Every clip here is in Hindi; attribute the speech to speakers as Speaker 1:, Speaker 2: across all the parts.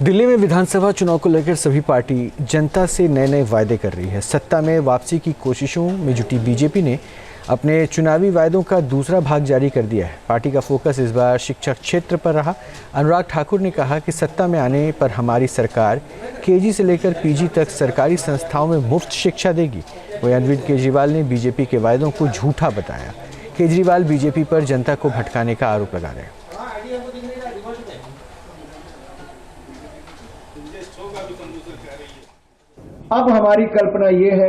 Speaker 1: दिल्ली में विधानसभा चुनाव को लेकर सभी पार्टी जनता से नए नए वायदे कर रही है। सत्ता में वापसी की कोशिशों में जुटी बीजेपी ने अपने चुनावी वायदों का दूसरा भाग जारी कर दिया है। पार्टी का फोकस इस बार शिक्षा क्षेत्र पर रहा। अनुराग ठाकुर ने कहा कि सत्ता में आने पर हमारी सरकार केजी से लेकर पीजी तक सरकारी संस्थाओं में मुफ्त शिक्षा देगी। वहीं अरविंद केजरीवाल ने बीजेपी के वायदों को झूठा बताया। केजरीवाल बीजेपी पर जनता को भटकाने का आरोप लगा रहे हैं।
Speaker 2: अब हमारी कल्पना ये है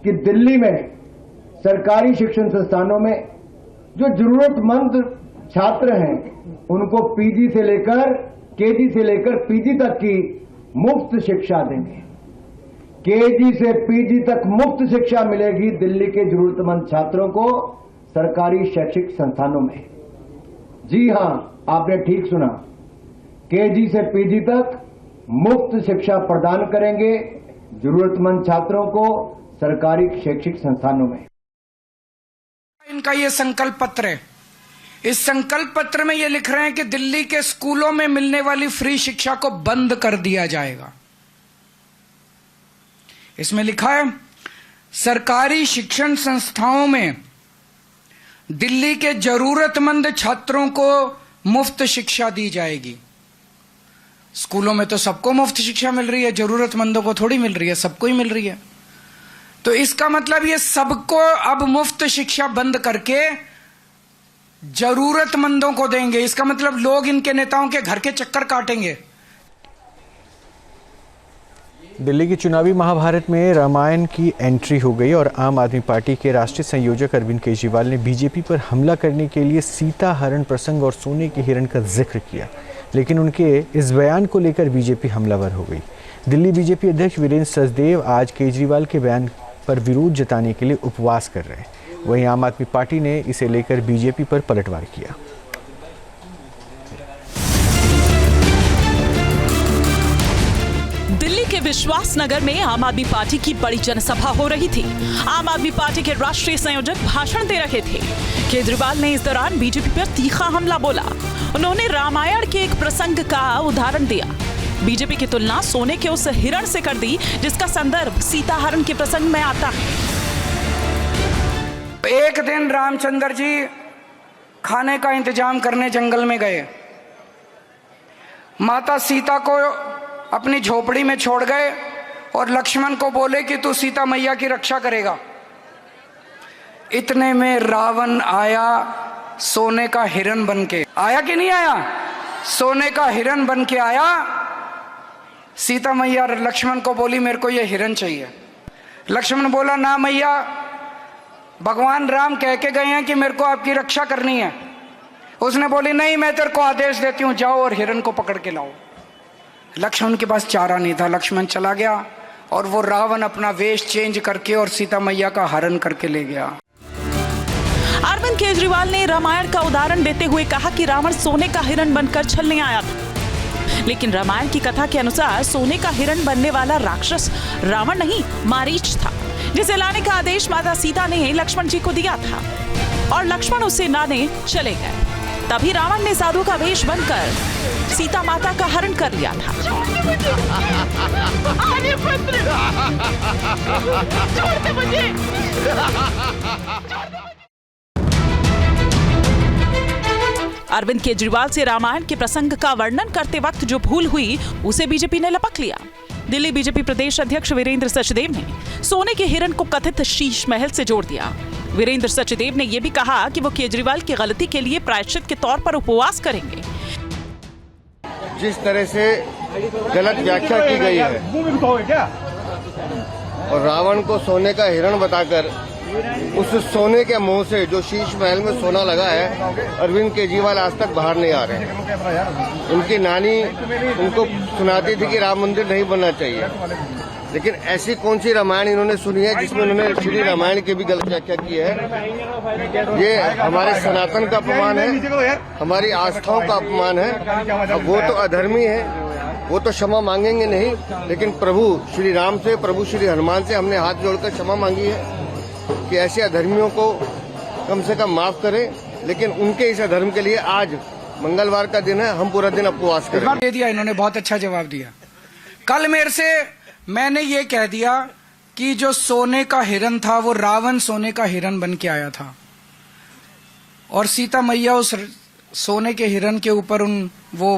Speaker 2: कि दिल्ली में सरकारी शिक्षण संस्थानों में जो जरूरतमंद छात्र हैं उनको पीजी से लेकर केजी से लेकर पीजी तक की मुफ्त शिक्षा देंगे। केजी से पीजी तक मुफ्त शिक्षा मिलेगी दिल्ली के जरूरतमंद छात्रों को सरकारी शैक्षिक संस्थानों में। जी हां, आपने ठीक सुना, केजी से पीजी तक मुफ्त शिक्षा प्रदान करेंगे जरूरतमंद छात्रों को सरकारी शैक्षिक संस्थानों में।
Speaker 3: इनका ये संकल्प पत्र है। इस संकल्प पत्र में ये लिख रहे हैं कि दिल्ली के स्कूलों में मिलने वाली फ्री शिक्षा को बंद कर दिया जाएगा। इसमें लिखा है सरकारी शिक्षण संस्थाओं में दिल्ली के जरूरतमंद छात्रों को मुफ्त शिक्षा दी जाएगी। स्कूलों में तो सबको मुफ्त शिक्षा मिल रही है, जरूरतमंदों को थोड़ी मिल रही है, सबको ही मिल रही है। तो इसका मतलब ये सबको अब मुफ्त शिक्षा बंद करके जरूरतमंदों को देंगे। इसका मतलब लोग इनके नेताओं के घर के चक्कर काटेंगे।
Speaker 1: दिल्ली की चुनावी महाभारत में रामायण की एंट्री हो गई और आम आदमी पार्टी के राष्ट्रीय संयोजक अरविंद केजरीवाल ने बीजेपी पर हमला करने के लिए सीता हरण प्रसंग और सोने के हिरण का जिक्र किया, लेकिन उनके इस बयान को लेकर बीजेपी हमलावर हो गई। दिल्ली बीजेपी अध्यक्ष वीरेंद्र सचदेव आज केजरीवाल के बयान पर विरोध जताने के लिए उपवास कर रहे हैं। वहीं आम आदमी पार्टी ने इसे लेकर बीजेपी पर पलटवार किया।
Speaker 4: दिल्ली के विश्वास नगर में आम आदमी पार्टी की बड़ी जनसभा हो रही थी। आम आदमी पार्टी के राष्ट्रीय संयोजक भाषण दे रहे थे। केजरीवाल ने इस दौरान बीजेपी पर तीखा हमला बोला। उन्होंने रामायण के एक प्रसंग का उदाहरण दिया। बीजेपी की तुलना सोने के उस हिरण से कर दी जिसका संदर्भ सीता हरण के प्रसंग में आता है।
Speaker 3: एक दिन रामचंद्र जी खाने का इंतजाम करने जंगल में गए। माता सीता को अपनी झोपड़ी में छोड़ गए और लक्ष्मण को बोले कि तू सीता मैया की रक्षा करेगा। इतने में रावण आया सोने का हिरण बन के। आया कि नहीं आया? सोने का हिरण बन के आया। सीता मैया लक्ष्मण को बोली मेरे को ये हिरण चाहिए। लक्ष्मण बोला ना मैया, भगवान राम कह के गए हैं कि मेरे को आपकी रक्षा करनी है। उसने बोली नहीं, मैं तेरे को आदेश देती हूं, जाओ और हिरण को पकड़ के लाओ। लक्ष्मण के पास चारा नहीं था। लक्ष्मण चला गया और वो रावण अपना वेश चेंज करके और सीता मैया का हरण करके ले गया।
Speaker 4: अरविंद केजरीवाल ने रामायण का उदाहरण देते हुए कहा कि रावण सोने का हिरण बनकर छलने आया था, लेकिन रामायण की कथा के अनुसार सोने का हिरण बनने वाला राक्षस रावण नहीं मारीच था, जिसे लाने का आदेश माता सीता ने लक्ष्मण जी को दिया था और लक्ष्मण उसे लाने चले गए। तभी रावण ने साधु का वेश बनकर सीता माता का हरण कर लिया था। अरविंद केजरीवाल से रामायण के प्रसंग का वर्णन करते वक्त जो भूल हुई उसे बीजेपी ने लपक लिया। दिल्ली बीजेपी प्रदेश अध्यक्ष वीरेंद्र सचदेव ने सोने के हिरण को कथित शीश महल से जोड़ दिया। वीरेंद्र सचदेव ने यह भी कहा कि वो केजरीवाल की गलती के लिए प्रायश्चित के तौर पर उपवास करेंगे।
Speaker 5: जिस तरह से गलत व्याख्या की गई है और रावण को सोने का हिरण बताकर उस सोने के मुंह से जो शीश महल में सोना लगा है, अरविंद केजरीवाल आज तक बाहर नहीं आ रहे हैं। उनकी नानी उनको सुनाती थी कि राम मंदिर नहीं बनना चाहिए, लेकिन ऐसी कौन सी रामायण इन्होंने सुनी है जिसमें उन्होंने श्री रामायण की भी गलत व्याख्या की है। ये हमारे सनातन का अपमान है, हमारी आस्थाओं का अपमान है। अब वो तो अधर्मी है, वो तो क्षमा मांगेंगे नहीं, लेकिन प्रभु श्री राम से, प्रभु श्री हनुमान से हमने हाथ जोड़कर क्षमा मांगी है कि ऐसे अधर्मियों को कम से कम माफ करें। लेकिन उनके इस अधर्म के लिए आज मंगलवार का दिन है, हम पूरा दिन उपवास करेंगे।
Speaker 3: दे दिया इन्होंने, बहुत अच्छा जवाब दिया। कल मेरे से मैंने ये कह दिया कि जो सोने का हिरन था वो रावण सोने का हिरन बन के आया था और सीता मैया उस सोने के हिरन के ऊपर वो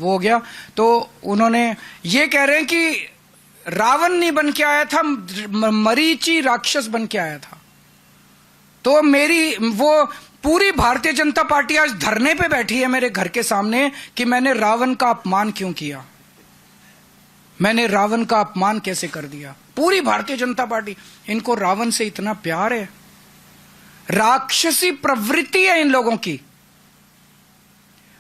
Speaker 3: हो गया। तो उन्होंने ये कह रहे हैं कि रावण नहीं बन के आया था, मरीची राक्षस बन के आया था। तो मेरी वो पूरी भारतीय जनता पार्टी आज धरने पे बैठी है मेरे घर के सामने कि मैंने रावण का अपमान क्यों किया, मैंने रावण का अपमान कैसे कर दिया। पूरी भारतीय जनता पार्टी, इनको रावण से इतना प्यार है, राक्षसी प्रवृत्ति है इन लोगों की।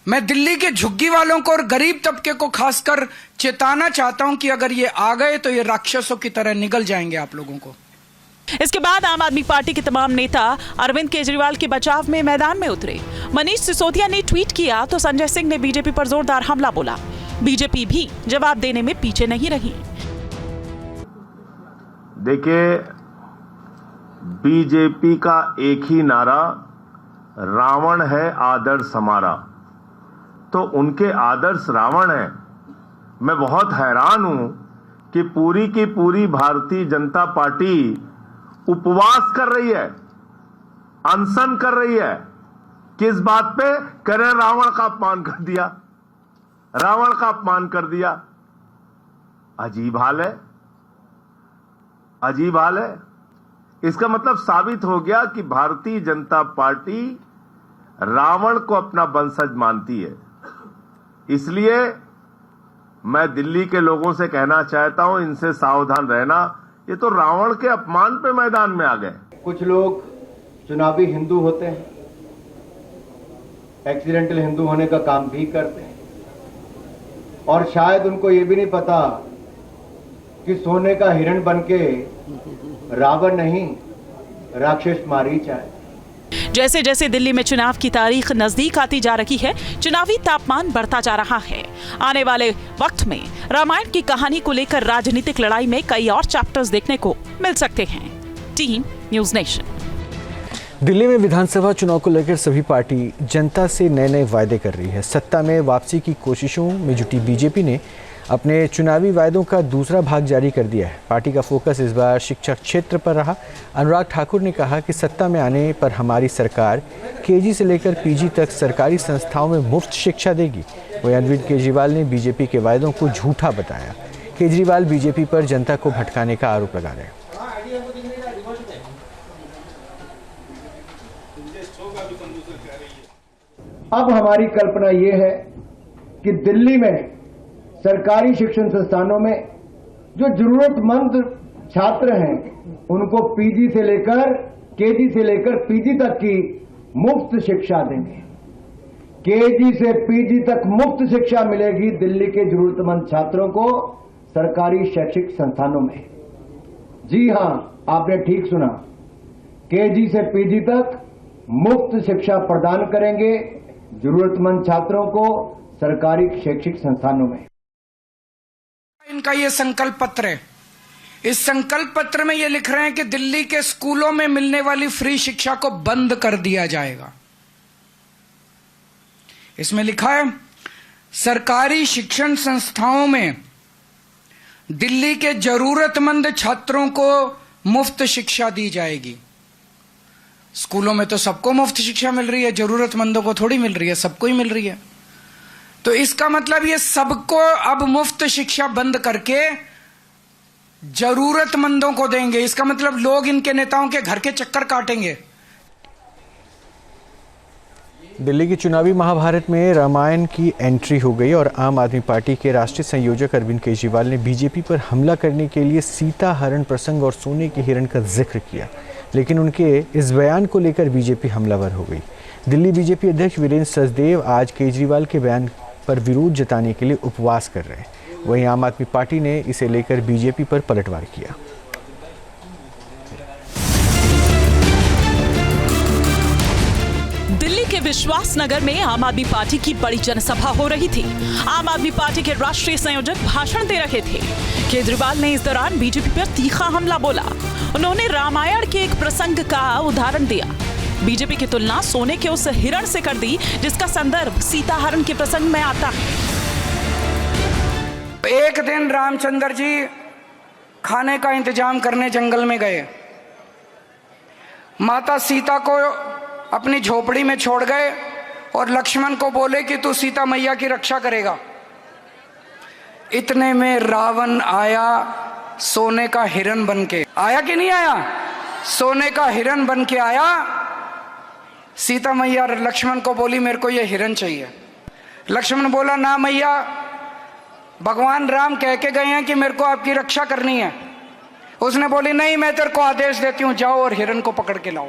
Speaker 3: मैं दिल्ली के झुग्गी वालों को और गरीब तबके को खासकर चेताना चाहता हूं कि अगर ये आ गए तो ये राक्षसों की तरह निगल जाएंगे आप लोगों को।
Speaker 4: इसके बाद आम आदमी पार्टी के तमाम नेता अरविंद केजरीवाल के बचाव में मैदान में उतरे। मनीष सिसोदिया ने ट्वीट किया तो संजय सिंह ने बीजेपी पर जोरदार हमला बोला। बीजेपी भी जवाब देने में पीछे नहीं रही।
Speaker 6: देखिए, बीजेपी का एक ही नारा, रावण है आदर्श हमारा। तो उनके आदर्श रावण है। मैं बहुत हैरान हूं कि पूरी की पूरी भारतीय जनता पार्टी उपवास कर रही है, अनशन कर रही है। किस बात पे? कह रहे रावण का अपमान कर दिया, रावण का अपमान कर दिया। अजीब हाल है, अजीब हाल है। इसका मतलब साबित हो गया कि भारतीय जनता पार्टी रावण को अपना वंशज मानती है। इसलिए मैं दिल्ली के लोगों से कहना चाहता हूं, इनसे सावधान रहना। ये तो रावण के अपमान पे मैदान में आ गए।
Speaker 2: कुछ लोग चुनावी हिंदू होते हैं, एक्सीडेंटल हिंदू होने का काम भी करते हैं और शायद उनको ये भी नहीं पता कि सोने का हिरण बनके रावण नहीं राक्षस मारीच आए।
Speaker 4: जैसे जैसे दिल्ली में चुनाव की तारीख नजदीक आती जा रही है, चुनावी तापमान बढ़ता जा रहा है। आने वाले वक्त में रामायण की कहानी को लेकर राजनीतिक लड़ाई में कई और चैप्टर्स देखने को मिल सकते हैं। Team news nation.
Speaker 1: दिल्ली में विधानसभा चुनाव को लेकर सभी पार्टी जनता से नए नए वायदे कर रही है। सत्ता में वापसी की कोशिशों में जुटी बीजेपी ने अपने चुनावी वायदों का दूसरा भाग जारी कर दिया है। पार्टी का फोकस इस बार शिक्षा क्षेत्र पर रहा। अनुराग ठाकुर ने कहा कि सत्ता में आने पर हमारी सरकार केजी से लेकर पीजी तक सरकारी संस्थाओं में मुफ्त शिक्षा देगी। वहीं अरविंद केजरीवाल ने बीजेपी के वायदों को झूठा बताया। केजरीवाल बीजेपी पर जनता को भटकाने का आरोप लगा रहे हैं।
Speaker 2: अब हमारी कल्पना ये है कि दिल्ली में सरकारी शिक्षण संस्थानों में जो जरूरतमंद छात्र हैं उनको पीजी से लेकर केजी से लेकर पीजी तक की मुफ्त शिक्षा देंगे। केजी से पीजी तक मुफ्त शिक्षा मिलेगी दिल्ली के जरूरतमंद छात्रों को सरकारी शैक्षिक संस्थानों में। जी हां, आपने ठीक सुना, केजी से पीजी तक मुफ्त शिक्षा प्रदान करेंगे जरूरतमंद छात्रों को सरकारी शैक्षिक संस्थानों में।
Speaker 3: इनका ये संकल्प पत्र है। इस संकल्प पत्र में ये लिख रहे हैं कि दिल्ली के स्कूलों में मिलने वाली फ्री शिक्षा को बंद कर दिया जाएगा। इसमें लिखा है सरकारी शिक्षण संस्थाओं में दिल्ली के जरूरतमंद छात्रों को मुफ्त शिक्षा दी जाएगी। स्कूलों में तो सबको मुफ्त शिक्षा मिल रही है, जरूरतमंदों को थोड़ी मिल रही है, सबको ही मिल रही है। तो इसका मतलब ये सबको अब मुफ्त शिक्षा बंद करके जरूरतमंदों को देंगे। इसका मतलब लोग इनके नेताओं के घर के चक्कर काटेंगे।
Speaker 1: दिल्ली की चुनावी महाभारत में रामायण की एंट्री हो गई और आम आदमी पार्टी के राष्ट्रीय संयोजक अरविंद केजरीवाल ने बीजेपी पर हमला करने के लिए सीता हरण प्रसंग और सोने के हिरण का जिक्र किया, लेकिन उनके इस बयान को लेकर बीजेपी हमलावर हो गई। दिल्ली बीजेपी अध्यक्ष वीरेंद्र सचदेव आज केजरीवाल के बयान पर विरोध जताने के लिए उपवास कर रहे हैं। वहीं आम आदमी पार्टी ने इसे लेकर बीजेपी पर पलटवार किया।
Speaker 4: दिल्ली के विश्वास नगर में आम आदमी पार्टी की बड़ी जनसभा हो रही थी। आम आदमी पार्टी के राष्ट्रीय संयोजक भाषण दे रहे थे। केजरीवाल ने इस दौरान बीजेपी पर तीखा हमला बोला। उन्होंने रामायण के एक प्रसंग का उदाहरण दिया। बीजेपी की तुलना सोने के उस हिरण से कर दी जिसका संदर्भ सीता हरण के प्रसंग में आता है।
Speaker 3: एक दिन रामचंद्र जी खाने का इंतजाम करने जंगल में गए। माता सीता को अपनी झोपड़ी में छोड़ गए और लक्ष्मण को बोले कि तू सीता मैया की रक्षा करेगा। इतने में रावण आया सोने का हिरण बन के। आया कि नहीं आया? सोने का हिरण बन के आया। सीता मैया लक्ष्मण को बोली मेरे को ये हिरण चाहिए। लक्ष्मण बोला ना मैया, भगवान राम कह के गए हैं कि मेरे को आपकी रक्षा करनी है। उसने बोली नहीं, मैं तेरे को आदेश देती हूं, जाओ और हिरण को पकड़ के लाओ।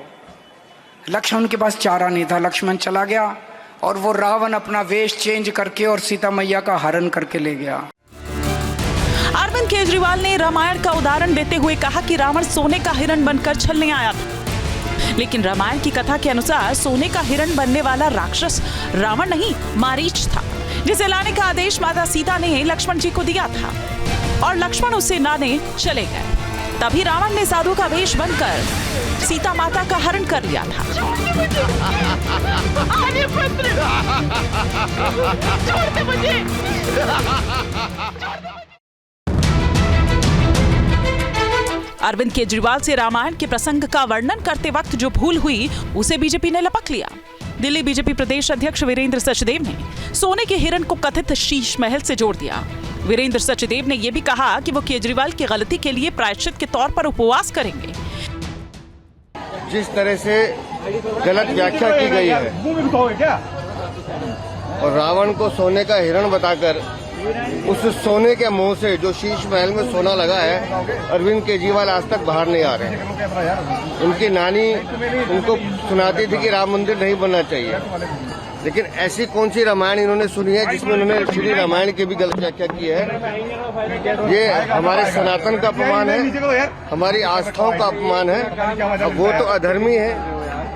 Speaker 3: लक्ष्मण के पास चारा नहीं था। लक्ष्मण चला गया और वो रावण अपना वेश चेंज करके और सीता मैया का हरण करके ले गया।
Speaker 4: अरविंद केजरीवाल ने रामायण का उदाहरण देते हुए कहा कि रावण सोने का हिरण बनकर छलने आया था, लेकिन रामायण की कथा के अनुसार सोने का हिरण बनने वाला राक्षस रावण नहीं, मारीच था, जिसे लाने का आदेश माता सीता ने लक्ष्मण जी को दिया था और लक्ष्मण उसे लाने चले गए। तभी रावण ने साधु का वेश बनकर सीता माता का हरण कर लिया था। अरविंद केजरीवाल से रामायण के प्रसंग का वर्णन करते वक्त जो भूल हुई उसे बीजेपी ने लपक लिया। दिल्ली बीजेपी प्रदेश अध्यक्ष वीरेंद्र सचदेव ने सोने के हिरण को कथित शीश महल से जोड़ दिया। वीरेंद्र सचदेव ने यह भी कहा कि वो केजरीवाल की गलती के लिए प्रायश्चित के तौर पर उपवास करेंगे।
Speaker 5: जिस तरह से गलत व्याख्या की गई है और रावण को सोने का हिरण बताकर उस सोने के मुंह से जो शीश महल में सोना लगा है, अरविंद केजरीवाल आज तक बाहर नहीं आ रहे हैं। उनकी नानी उनको सुनाती थी कि राम मंदिर नहीं बनना चाहिए, लेकिन ऐसी कौन सी रामायण इन्होंने सुनी है जिसमें उन्होंने श्री रामायण की भी गलत व्याख्या की है। ये हमारे सनातन का अपमान है, हमारी आस्थाओं का अपमान है। अब वो तो अधर्मी है,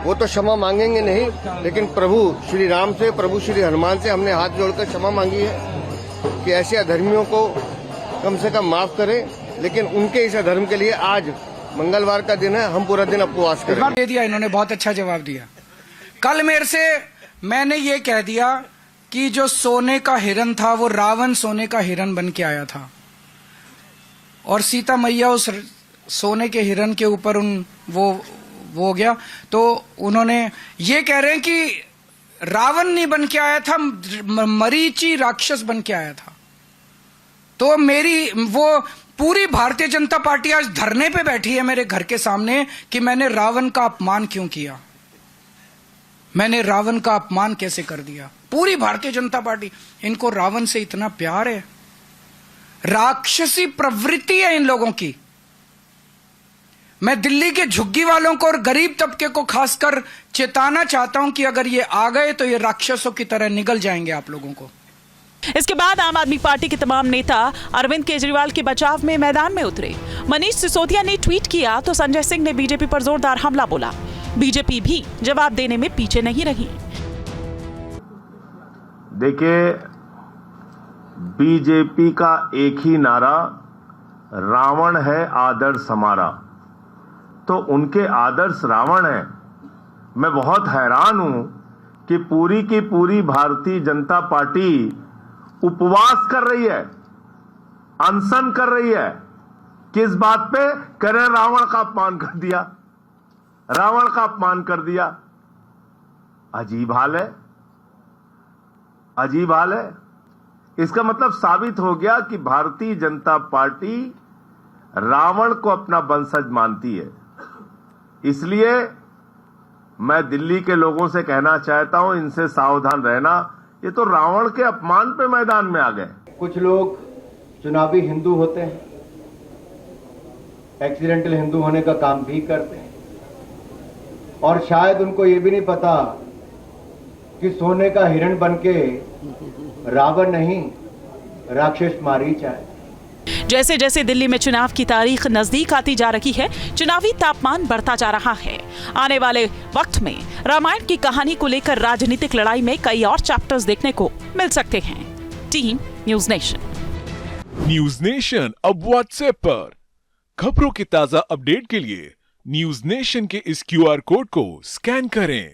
Speaker 5: वो तो क्षमा मांगेंगे नहीं, लेकिन प्रभु श्री राम से, प्रभु श्री हनुमान से हमने हाथ जोड़कर क्षमा मांगी है कि ऐसे अधर्मियों को कम से कम माफ करें। लेकिन उनके इस अधर्म के लिए आज मंगलवार का दिन है, हम पूरा दिन उपवास करेंगे।
Speaker 3: दे दिया इन्होंने, बहुत अच्छा जवाब दिया। कल मेरे से मैंने ये कह दिया कि जो सोने का हिरण था वो रावण सोने का हिरण बन के आया था और सीता मैया उस सोने के हिरण के ऊपर वो हो गया। तो उन्होंने ये कह रहे हैं कि रावण नहीं बन के आया था, मरीची राक्षस बन के आया था। तो मेरी वो पूरी भारतीय जनता पार्टी आज धरने पे बैठी है मेरे घर के सामने कि मैंने रावण का अपमान क्यों किया, मैंने रावण का अपमान कैसे कर दिया। पूरी भारतीय जनता पार्टी, इनको रावण से इतना प्यार है, राक्षसी प्रवृत्ति है इन लोगों की। मैं दिल्ली के झुग्गी वालों को और गरीब तबके को खासकर चेताना चाहता हूं कि अगर ये आ गए तो ये राक्षसों की तरह निगल जाएंगे आप लोगों को।
Speaker 4: इसके बाद आम आदमी पार्टी के तमाम नेता अरविंद केजरीवाल के बचाव में मैदान में उतरे। मनीष सिसोदिया ने ट्वीट किया तो संजय सिंह ने बीजेपी पर जोरदार हमला बोला। बीजेपी भी जवाब देने में पीछे नहीं रही।
Speaker 6: देखिए, बीजेपी का एक ही नारा, रावण है आदर्श हमारा। तो उनके आदर्श रावण है। मैं बहुत हैरान हूं कि पूरी की पूरी भारतीय जनता पार्टी उपवास कर रही है, अनशन कर रही है। किस बात पे? कह रहे रावण का अपमान कर दिया, रावण का अपमान कर दिया। अजीब हाल है, अजीब हाल है। इसका मतलब साबित हो गया कि भारतीय जनता पार्टी रावण को अपना वंशज मानती है। इसलिए मैं दिल्ली के लोगों से कहना चाहता हूं, इनसे सावधान रहना। ये तो रावण के अपमान पे मैदान में आ गए।
Speaker 2: कुछ लोग चुनावी हिंदू होते हैं, एक्सीडेंटल हिंदू होने का काम भी करते हैं और शायद उनको ये भी नहीं पता कि सोने का हिरण बनके रावण नहीं, राक्षस मारीच आए।
Speaker 4: जैसे जैसे दिल्ली में चुनाव की तारीख नजदीक आती जा रही है, चुनावी तापमान बढ़ता जा रहा है। आने वाले वक्त में रामायण की कहानी को लेकर राजनीतिक लड़ाई में कई और चैप्टर्स देखने को मिल सकते हैं। Team news nation.
Speaker 7: News nation अब व्हाट्सएप पर खबरों की ताजा अपडेट के लिए न्यूज नेशन के इस क्यूआर कोड को स्कैन करें